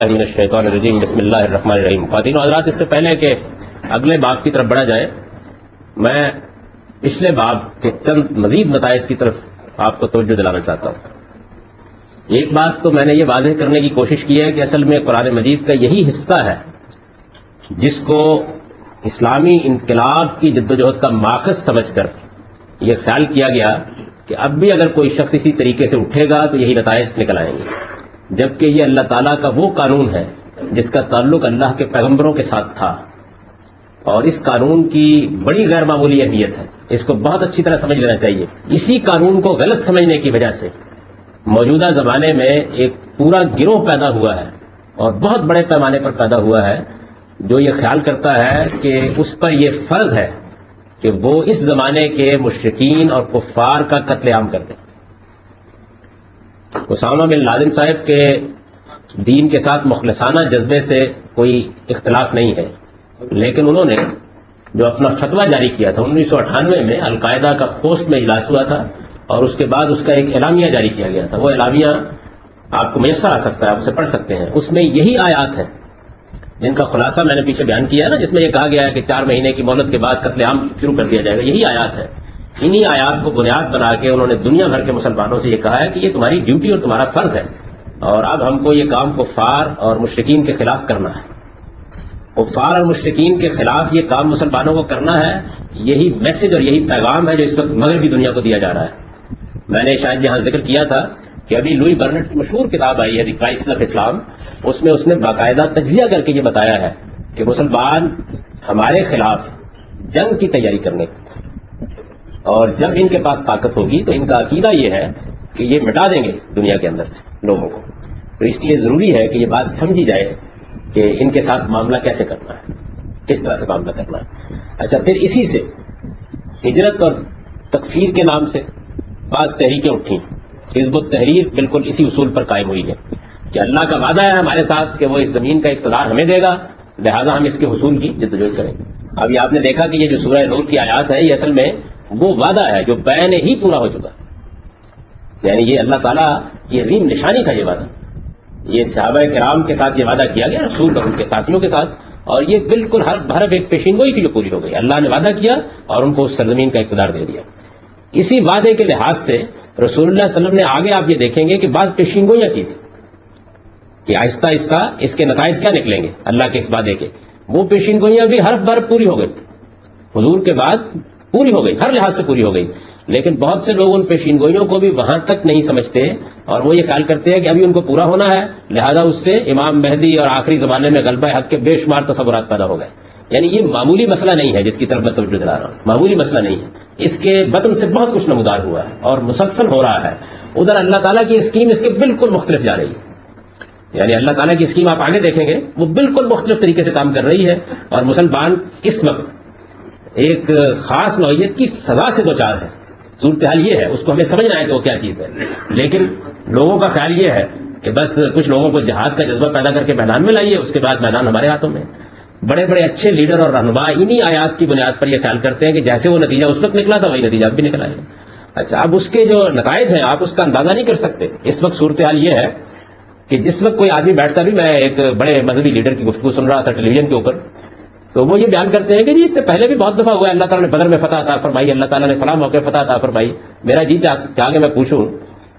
من الشیطان الرجیم بسم اللہ الرحمن الرحیم. خواتین و حضرات، اس سے پہلے کہ اگلے باب کی طرف بڑھا جائے، میں پچھلے باب کے چند مزید نتائج کی طرف آپ کو توجہ دلانا چاہتا ہوں. ایک بات تو میں نے یہ واضح کرنے کی کوشش کی ہے کہ اصل میں قرآن مجید کا یہی حصہ ہے جس کو اسلامی انقلاب کی جدوجہد کا ماخذ سمجھ کر یہ خیال کیا گیا کہ اب بھی اگر کوئی شخص اسی طریقے سے اٹھے گا تو یہی نتائج نکل آئیں گے، جبکہ یہ اللہ تعالیٰ کا وہ قانون ہے جس کا تعلق اللہ کے پیغمبروں کے ساتھ تھا، اور اس قانون کی بڑی غیر معمولی اہمیت ہے. اس کو بہت اچھی طرح سمجھ لینا چاہیے. اسی قانون کو غلط سمجھنے کی وجہ سے موجودہ زمانے میں ایک پورا گروہ پیدا ہوا ہے، اور بہت بڑے پیمانے پر پیدا ہوا ہے، جو یہ خیال کرتا ہے کہ اس پر یہ فرض ہے کہ وہ اس زمانے کے مشرکین اور کفار کا قتل عام کر دے. اسامہ بن لادن صاحب کے دین کے ساتھ مخلصانہ جذبے سے کوئی اختلاف نہیں ہے، لیکن انہوں نے جو اپنا فتویٰ جاری کیا تھا 1998 میں القاعدہ کا خوست میں اجلاس ہوا تھا، اور اس کے بعد اس کا ایک اعلامیہ جاری کیا گیا تھا. وہ اعلامیہ آپ کو میسر آ سکتا ہے، آپ اسے پڑھ سکتے ہیں. اس میں یہی آیات ہیں جن کا خلاصہ میں نے پیچھے بیان کیا ہے نا، جس میں یہ کہا گیا ہے کہ 4 مہینے کی مہلت کے بعد قتل عام شروع کر دیا جائے گا. یہی آیات ہے. انہی آیات کو بنیاد بنا کے انہوں نے دنیا بھر کے مسلمانوں سے یہ کہا ہے کہ یہ تمہاری ڈیوٹی اور تمہارا فرض ہے، اور اب ہم کو یہ کام کفار اور مشرکین کے خلاف کرنا ہے. کفار اور مشرکین کے خلاف یہ کام مسلمانوں کو کرنا ہے. یہی میسج اور یہی پیغام ہے جو اس وقت مغربی دنیا کو دیا جا رہا ہے. میں نے شاید یہاں ذکر کیا تھا کہ ابھی لوئی برنٹ کی مشہور کتاب آئی ہے دی کرائسٹ آف اسلام، اس میں اس نے باقاعدہ تجزیہ کر کے یہ بتایا ہے کہ مسلمان ہمارے خلاف جنگ کی تیاری کرنے، اور جب ان کے پاس طاقت ہوگی تو ان کا عقیدہ یہ ہے کہ یہ مٹا دیں گے دنیا کے اندر سے لوگوں کو. تو اس لیے ضروری ہے کہ یہ بات سمجھی جائے کہ ان کے ساتھ معاملہ کیسے کرنا ہے، کس طرح سے معاملہ کرنا ہے. اچھا، پھر اسی سے ہجرت اور تکفیر کے نام سے بعض تحریکیں اٹھیں. حزب التحریر بالکل اسی اصول پر قائم ہوئی ہے کہ اللہ کا وعدہ ہے ہمارے ساتھ کہ وہ اس زمین کا اقتدار ہمیں دے گا، لہٰذا ہم اس کے حصول کی جدوجہد کریں گے. ابھی آپ نے دیکھا کہ یہ جو سورہ نور کی آیات ہے، یہ اصل میں وہ وعدہ ہے جو بین ہی پورا ہو چکا. یعنی یہ اللہ تعالیٰ کی عظیم نشانی تھا یہ وعدہ. یہ صحابہ کرام کے ساتھ یہ وعدہ کیا گیا، رسول اور ان کے ساتھیوں کے ساتھ، اور یہ بالکل ہر ایک پیشین گوئی تھی جو پوری ہو گئی. اللہ نے وعدہ کیا اور ان کو اس سرزمین کا اقتدار دے دیا. اسی وعدے کے لحاظ سے رسول اللہ صلی اللہ علیہ وسلم نے آگے آپ یہ دیکھیں گے کہ بعض پیشین گوئیاں کی تھی کہ آہستہ آہستہ اس کے نتائج کیا نکلیں گے اللہ کے اس وعدے کے. وہ پیشین گوئیاں بھی ہر بار پوری ہو گئی، حضور کے بعد پوری ہو گئی، ہر لحاظ سے پوری ہو گئی. لیکن بہت سے لوگ ان پیشین گوئیوں کو بھی وہاں تک نہیں سمجھتے، اور وہ یہ خیال کرتے ہیں کہ ابھی ان کو پورا ہونا ہے، لہذا اس سے امام مہدی اور آخری زمانے میں غلبہ حق کے بے شمار تصورات پیدا ہو گئے. یعنی یہ معمولی مسئلہ نہیں ہے جس کی طرف میں توجہ دلا رہا ہوں، معمولی مسئلہ نہیں ہے. اس کے بطن سے بہت کچھ نمودار ہوا ہے اور مسلسل ہو رہا ہے. ادھر اللہ تعالیٰ کی اسکیم اس کے بالکل مختلف جا رہی ہے. یعنی اللہ تعالیٰ کی اسکیم آپ آگے دیکھیں گے وہ بالکل مختلف طریقے سے کام کر رہی ہے، اور مسلمان اس وقت ایک خاص نوعیت کی سزا سے دوچار ہے. صورتحال یہ ہے، اس کو ہمیں سمجھنا ہے کہ وہ کیا چیز ہے. لیکن لوگوں کا خیال یہ ہے کہ بس کچھ لوگوں کو جہاد کا جذبہ پیدا کر کے میدان میں لائیے، اس کے بعد میدان ہمارے ہاتھوں میں. بڑے بڑے اچھے لیڈر اور رہنما انہی آیات کی بنیاد پر یہ خیال کرتے ہیں کہ جیسے وہ نتیجہ اس وقت نکلا تھا وہی نتیجہ اب بھی نکل آئے. اچھا، اب اس کے جو نتائج ہیں آپ اس کا اندازہ نہیں کر سکتے. اس وقت صورتحال یہ ہے کہ جس وقت کوئی آدمی بیٹھتا بھی، میں ایک بڑے مذہبی لیڈر کی گفتگو سن رہا تھا ٹیلی ویژن کے اوپر، تو وہ یہ بیان کرتے ہیں کہ جی اس سے پہلے بھی بہت دفعہ ہوا ہے، اللہ تعالیٰ نے بدر میں فتح عطا فرمائی، اللہ تعالیٰ نے فلاں موقع فتح عطا فرمائی. میرا جی چاہ کے میں پوچھوں،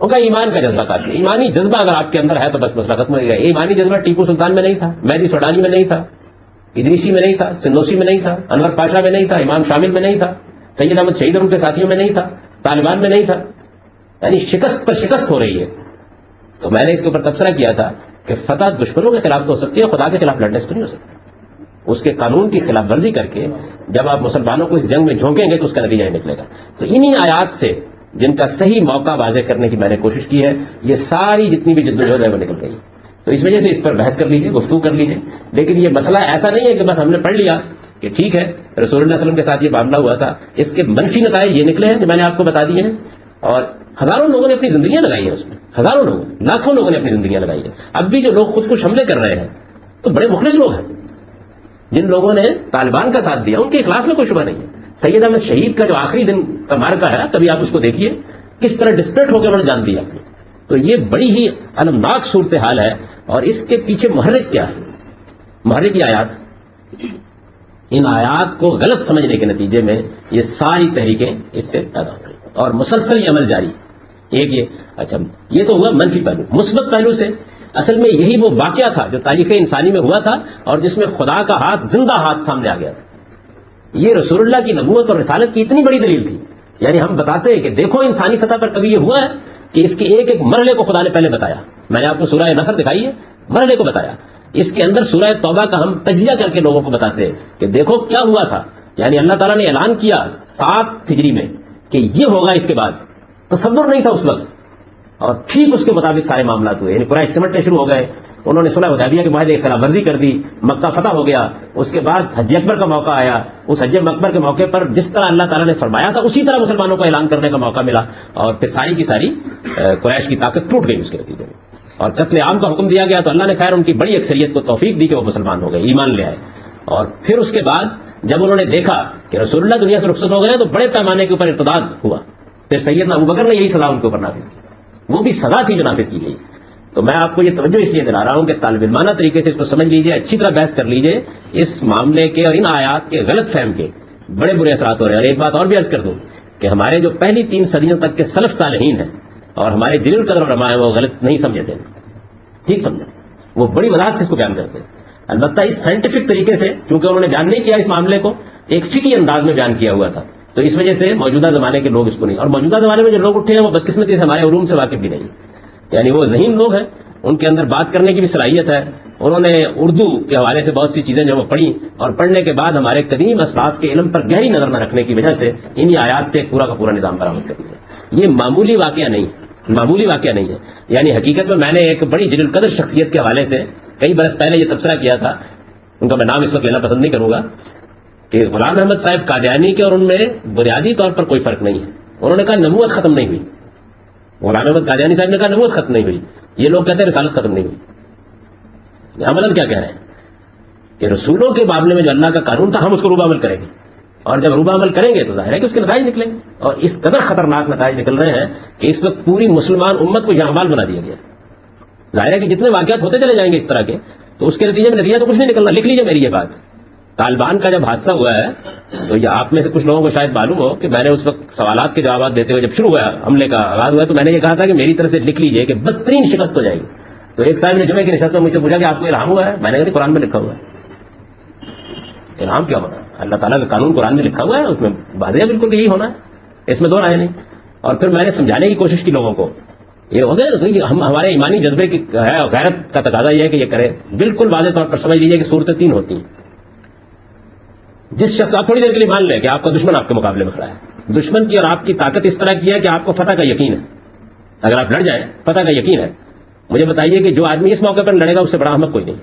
ان کا ایمان کا جذبہ کافی ہے. ایمانی جذبہ اگر آپ کے اندر ہے تو بس مسئلہ ختم ہو گیا. ایمانی جذبہ ٹیپو سلطان میں نہیں تھا، مہدی سوڈانی میں نہیں تھا، ادریسی میں نہیں تھا، سندوسی میں نہیں تھا، انور پاشا میں نہیں تھا، امام شامل میں نہیں تھا، سید احمد شہید اور ان کے ساتھیوں میں نہیں تھا، طالبان میں نہیں تھا. یعنی شکست پر شکست ہو رہی ہے. تو میں نے اس کے اوپر تبصرہ کیا تھا کہ فتح دشمنوں کے خلاف تو ہو سکتی ہے، خدا کے خلاف لڑنے سے تو نہیں ہو سکتی. اس کے قانون کی خلاف ورزی کر کے جب آپ مسلمانوں کو اس جنگ میں جھونکیں گے تو اس کا نتیجہ ہی نکلے گا. تو انہی آیات سے جن کا صحیح موقع واضح کرنے کی میں نے کوشش کی ہے، یہ ساری جتنی بھی جدوجہد ہے وہ نکل رہی ہے. تو اس وجہ سے اس پر بحث کر لیجیے، گفتگو کر لیجیے. لیکن یہ مسئلہ ایسا نہیں ہے کہ بس ہم نے پڑھ لیا کہ ٹھیک ہے رسول اللہ صلی اللہ علیہ وسلم کے ساتھ یہ معاملہ ہوا تھا. اس کے منفی نتائج یہ نکلے ہیں جو میں نے آپ کو بتا دیے ہیں، اور ہزاروں لوگوں نے اپنی زندگیاں لگائی ہیں اس میں. ہزاروں لوگوں، لاکھوں لوگوں نے اپنی زندگیاں لگائی ہیں. اب بھی جو لوگ خود کش حملے کر رہے ہیں تو بڑے مخلص لوگ ہیں. جن لوگوں نے طالبان کا ساتھ دیا ان کے اخلاص میں کوئی شبہ نہیں ہے. سید احمد شہید کا جو آخری دن کا مارکا ہے، کبھی آپ اس کو دیکھیے کس طرح ڈسپریٹ ہو کے انہوں نے جان دی اپنی. تو یہ بڑی ہی المناک صورتحال ہے، اور اس کے پیچھے محرک کیا ہے؟ محرک کی آیات، ان آیات کو غلط سمجھنے کے نتیجے میں یہ ساری تحریکیں اس سے پیدا ہو رہی اور مسلسل یہ عمل جاری۔ ایک یہ اچھا، یہ تو ہوا منفی پہلو۔ مثبت پہلو سے اصل میں یہی وہ واقعہ تھا جو تاریخ انسانی میں ہوا تھا، اور جس میں خدا کا ہاتھ، زندہ ہاتھ سامنے آ گیا تھا۔ یہ رسول اللہ کی نبوت اور رسالت کی اتنی بڑی دلیل تھی، یعنی ہم بتاتے ہیں کہ دیکھو انسانی سطح پر کبھی یہ ہوا ہے کہ اس کے ایک ایک مرحلے کو خدا نے پہلے بتایا۔ میں نے آپ کو سورہ نصر دکھائی ہے، مرحلے کو بتایا۔ اس کے اندر سورہ توبہ کا ہم تجزیہ کر کے لوگوں کو بتاتے ہیں کہ دیکھو کیا ہوا تھا، یعنی اللہ تعالیٰ نے اعلان کیا 7 ہجری میں کہ یہ ہوگا، اس کے بعد تصور نہیں تھا اس وقت، اور ٹھیک اس کے مطابق سارے معاملات ہوئے، یعنی قریش سمٹنے شروع ہو گئے، انہوں نے صلح حدیبیہ کے معاہدے کی خلاف ورزی کر دی، مکہ فتح ہو گیا، اس کے بعد حج اکبر کا موقع آیا، اس حج اکبر کے موقع پر جس طرح اللہ تعالیٰ نے فرمایا تھا اسی طرح مسلمانوں کو اعلان کرنے کا موقع ملا، اور پھر ساری کی ساری قریش کی طاقت ٹوٹ گئی اس کے نتیجے میں، اور قتل عام کا حکم دیا گیا۔ تو اللہ نے خیر ان کی بڑی اکثریت کو توفیق دی کہ وہ مسلمان ہو گئے، ایمان لے آئے، اور پھر اس کے بعد جب انہوں نے دیکھا کہ رسول اللہ دنیا سے رخصت ہو گئے تو بڑے پیمانے کے اوپر ارتداد ہوا۔ پھر سیدنا ابوبکر نے یہی سزا ان کے اوپر نافذ کی، وہ بھی سزا تھی جو نافذ کی گئی۔ تو میں آپ کو یہ توجہ اس لیے دلا رہا ہوں کہ طالب علمانہ طریقے سے اس کو سمجھ لیجئے، اچھی طرح بحث کر لیجئے، اس معاملے کے اور ان آیات کے غلط فہم کے بڑے برے اثرات ہو رہے ہیں۔ اور ایک بات اور بھی عرض کر دوں کہ ہمارے جو پہلی 3 صدیوں تک کے سلف صالحین ہیں اور ہمارے جلیل القدر علماء ہیں، وہ غلط نہیں سمجھے تھے، ٹھیک سمجھے، وہ بڑی وضاحت سے اس کو بیان کرتے ہیں۔ البتہ اس سائنٹیفک طریقے سے کیونکہ انہوں نے بیان نہیں کیا اس معاملے کو، ایک فقہی انداز میں بیان کیا ہوا تھا، تو اس وجہ سے موجودہ زمانے کے لوگ اس کو نہیں، اور موجودہ زمانے میں جو لوگ اٹھے ہیں وہ بدقسمتی سے ہمارے علوم سے واقف بھی نہیں، یعنی وہ ذہین لوگ ہیں، ان کے اندر بات کرنے کی بھی صلاحیت ہے، انہوں نے اردو کے حوالے سے بہت سی چیزیں جو وہ پڑھی، اور پڑھنے کے بعد ہمارے قدیم اسلاف کے علم پر گہری نظر نہ رکھنے کی وجہ سے انہی آیات سے پورا کا پورا نظام برآمد کر دیا۔ یہ معمولی واقعہ نہیں، معمولی واقعہ نہیں ہے، یعنی حقیقت میں نے ایک بڑی جلیل القدر شخصیت کے حوالے سے کئی برس پہلے یہ تبصرہ کیا تھا، ان کا میں نام اس وقت لینا پسند نہیں کروں گا، کہ غلام احمد صاحب قادیانی کے اور ان میں بنیادی طور پر کوئی فرق نہیں ہے۔ انہوں نے کہا نبوت ختم نہیں ہوئی، غلام احمد قادیانی صاحب نے کہا نبوت ختم نہیں ہوئی، یہ لوگ کہتے ہیں رسالت ختم نہیں ہوئی۔ عملاً کیا کہہ رہے ہیں کہ رسولوں کے معاملے میں جو اللہ کا قانون تھا ہم اس کو روبہ عمل کریں گے، اور جب روبہ عمل کریں گے تو ظاہر ہے کہ اس کے نتائج نکلیں گے، اور اس قدر خطرناک نتائج نکل رہے ہیں کہ اس وقت پوری مسلمان امت کو جاں بال بنا دیا گیا۔ ظاہر ہے کہ جتنے واقعات ہوتے چلے جائیں گے اس طرح کے، تو اس کے نتیجے میں نتیجہ تو کچھ نہیں نکلنا۔ لکھ لیجیے میری یہ بات، طالبان کا جب حادثہ ہوا ہے تو یہ آپ میں سے کچھ لوگوں کو شاید معلوم ہو کہ میں نے اس وقت سوالات کے جوابات دیتے ہوئے جب شروع ہوا حملے کا آغاز ہوا تو میں نے یہ کہا تھا کہ میری طرف سے لکھ لیجیے کہ بدترین شکست ہو جائے گی۔ تو ایک صاحب نے جمعے کی نشست میں مجھ سے پوچھا کہ آپ کو الہام ہوا ہے؟ میں نے کہا قرآن میں لکھا ہوا ہے۔ الہام کیا ہونا؟ اللہ تعالیٰ کا قانون قرآن میں لکھا ہوا ہے، اس میں واضح ہے بالکل کہ یہی ہونا ہے، اس میں دو رائے نہیں۔ اور پھر میں نے سمجھانے کی کوشش کی لوگوں کو، یہ ہو گیا ہم ہمارے ایمانی جذبے کی ہے، غیرت کا تقاضا یہ ہے کہ یہ کرے۔ بالکل واضح طور پر سمجھ لیجیے کہ صورتیں 3 ہوتی ہیں۔ جس شخص آپ تھوڑی دیر کے لیے مان لیں کہ آپ کا دشمن آپ کے مقابلے میں کھڑا ہے، دشمن کی اور آپ کی طاقت اس طرح کی ہے کہ آپ کو فتح کا یقین ہے، اگر آپ لڑ جائیں فتح کا یقین ہے، مجھے بتائیے کہ جو آدمی اس موقع پر لڑے گا اس سے بڑا احمق کوئی نہیں،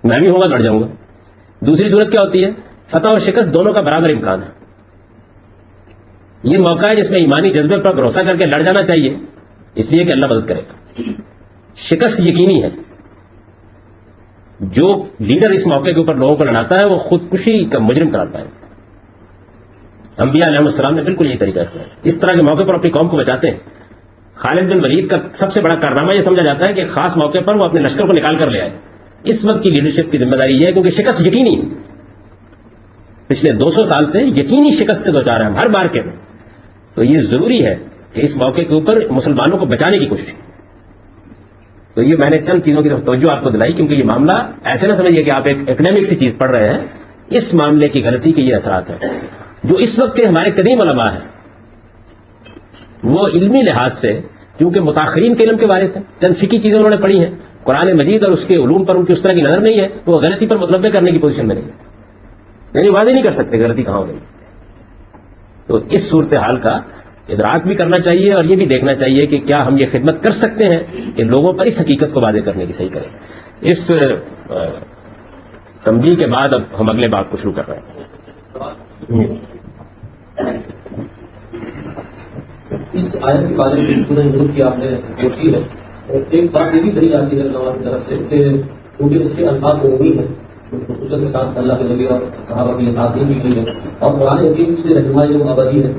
میں بھی ہوں گا لڑ جاؤں گا۔ دوسری صورت کیا ہوتی ہے؟ فتح اور شکست دونوں کا برابر امکان ہے۔ یہ موقع ہے جس میں ایمانی جذبے پر بھروسہ کر کے لڑ جانا چاہیے، اس لیے کہ اللہ مدد کرے گا۔ شکست یقینی ہے، جو لیڈر اس موقع کے اوپر لوگوں کو لڑاتا ہے وہ خودکشی کا مجرم قرار پائے۔ انبیاء علیہ السلام نے بالکل یہی طریقہ اختیار کیا، اس طرح کے موقع پر اپنی قوم کو بچاتے ہیں۔ خالد بن ولید کا سب سے بڑا کارنامہ یہ سمجھا جاتا ہے کہ خاص موقع پر وہ اپنے لشکر کو نکال کر لے آئے۔ اس وقت کی لیڈرشپ کی ذمہ داری یہ ہے کیونکہ شکست یقینی ہے، پچھلے 200 سال سے یقینی شکست سے دوچار ہیں ہم ہر بار کے میں، تو یہ ضروری ہے کہ اس موقع کے اوپر مسلمانوں کو بچانے کی کوشش کی۔ تو یہ میں نے چند چیزوں کی طرف توجہ آپ کو دلائی، کیونکہ یہ معاملہ ایسے نہ سمجھیے کہ آپ ایک اکنامک سی چیز پڑھ رہے ہیں، اس معاملے کی غلطی کے یہ اثرات ہیں جو اس وقت کے ہمارے قدیم علماء ہیں، وہ علمی لحاظ سے کیونکہ متاخرین کے علم کے بارے سے چند فقہی چیزیں انہوں نے پڑھی ہیں، قرآن مجید اور اس کے علوم پر ان کی اس طرح کی نظر نہیں ہے، وہ غلطی پر مطلبے کرنے کی پوزیشن میں نہیں ہے، یعنی واضح نہیں کر سکتے غلطی کہاں ہو گئی۔ تو اس صورتحال کا ادراک بھی کرنا چاہیے اور یہ بھی دیکھنا چاہیے کہ کیا ہم یہ خدمت کر سکتے ہیں کہ لوگوں پر اس حقیقت کو واضح کرنے کی صحیح کریں۔ اس تنبیہ کے بعد اب ہم اگلے باب کو شروع کر رہے ہیں۔ اس آیت کے بارے میں سورہ نور کی آپ نے کوشش کی ہے، ایک بات یہ بھی کہی جاتی ہے علماء کی طرف سے کہ کیونکہ اس کے الفاظ عمومی ہیں، خصوصیت کے ساتھ اللہ کے نبی اور صحابہ کی تعظیم کی گئی ہے، اور قرآن حکیم کی جو رہنمائی ہے وہ ابدی ہے،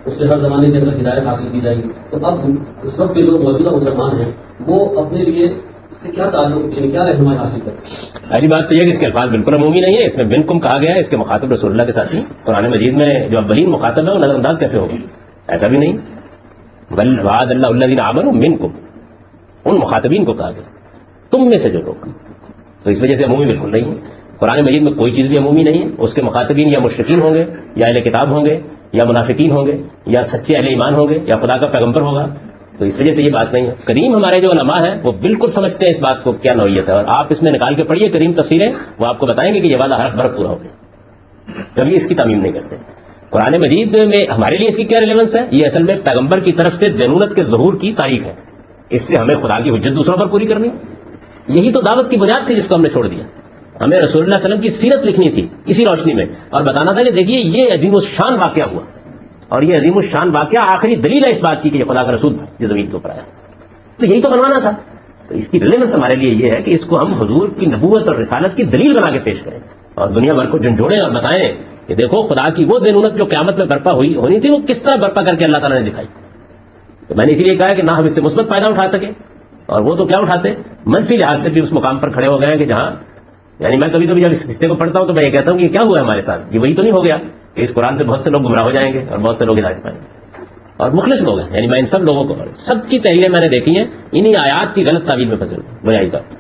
اس سے ہر زمانے کے اندر ہدایت حاصل کی جائے گی. تو اب اس وقت کے جو موجودہ مسلمان ہیں وہ اپنے لیے اس سے کیا تعلق، یعنی کیا رہنمائی حاصل کریں؟ پہلی بات تو یہ کہ اس کے الفاظ بالکل عمومی نہیں ہے. اس میں منکم کہا گیا ہے، اس کے مخاطب رسول اللہ کے ساتھ ہی. قرآن مجید میں جو اولین مخاطب ہے وہ نظر انداز کیسے ہوگا؟ ایسا بھی نہیں. بل وعد اللہ الذین آمنوا منکم، ان مخاطبین کو کہا گیا تم میں سے جو لوگ. تو اس وجہ سے عمومی بالکل نہیں ہے. قرآن مجید میں کوئی چیز بھی عمومی نہیں ہے. اس کے مخاطبین یا مشرکین ہوں گے، یا اہل کتاب ہوں گے، یا منافقین ہوں گے، یا سچے اہل ایمان ہوں گے، یا خدا کا پیغمبر ہوگا. تو اس وجہ سے یہ بات نہیں ہے. کریم ہمارے جو علماء ہیں وہ بالکل سمجھتے ہیں اس بات کو کیا نوعیت ہے، اور آپ اس میں نکال کے پڑھیے کریم تفسیریں، وہ آپ کو بتائیں گے کہ یہ وعدہ ہر برف پورا ہو گیا. کبھی اس کی تعمیم نہیں کرتے. قرآن مجید میں ہمارے لیے اس کی کیا ریلیونس ہے؟ یہ اصل میں پیغمبر کی طرف سے دینونت کے ظہور کی تاریخ ہے. اس سے ہمیں خدا کی حجت دوسروں پر پوری کرنی. یہی تو دعوت کی بنیاد تھی جس کو ہم نے چھوڑ دیا. ہمیں رسول اللہ علیہ وسلم کی سیرت لکھنی تھی اسی روشنی میں، اور بتانا تھا کہ دیکھیے یہ عظیم الشان واقعہ ہوا، اور یہ عظیم الشان واقعہ آخری دلیل ہے اس بات کی کہ یہ خدا کا رسول تھا جو زمین کے اوپر آیا. تو یہی تو بنوانا تھا. تو اس کی ریلیونس ہمارے لیے یہ ہے کہ اس کو ہم حضور کی نبوت اور رسالت کی دلیل بنا کے پیش کریں، اور دنیا بھر کو جھنجھوڑیں اور بتائیں کہ دیکھو خدا کی وہ دینونت جو قیامت میں برپا ہونی تھی وہ کس طرح برپا کر کے اللہ تعالیٰ نے دکھائی. تو میں نے اسی لیے کہا کہ نہ ہم اس سے مثبت فائدہ اٹھا سکے، اور وہ تو کیا اٹھاتے، منفی لحاظ سے بھی اس مقام پر کھڑے ہو گئے ہیں کہ جہاں، یعنی میں کبھی کبھی جب اس حصے کو پڑھتا ہوں تو میں یہ کہتا ہوں کہ کیا ہوا ہے ہمارے ساتھ، یہ وہی تو نہیں ہو گیا کہ اس قرآن سے بہت سے لوگ گمراہ ہو جائیں گے اور بہت سے لوگ ہدایت پائیں گے. اور مخلص لوگ ہیں، یعنی میں ان سب لوگوں کو، سب کی تحریریں میں نے دیکھی ہیں، انہی آیات کی غلط تعبیر میں پھنسے ہوئے بنیادی طور پر.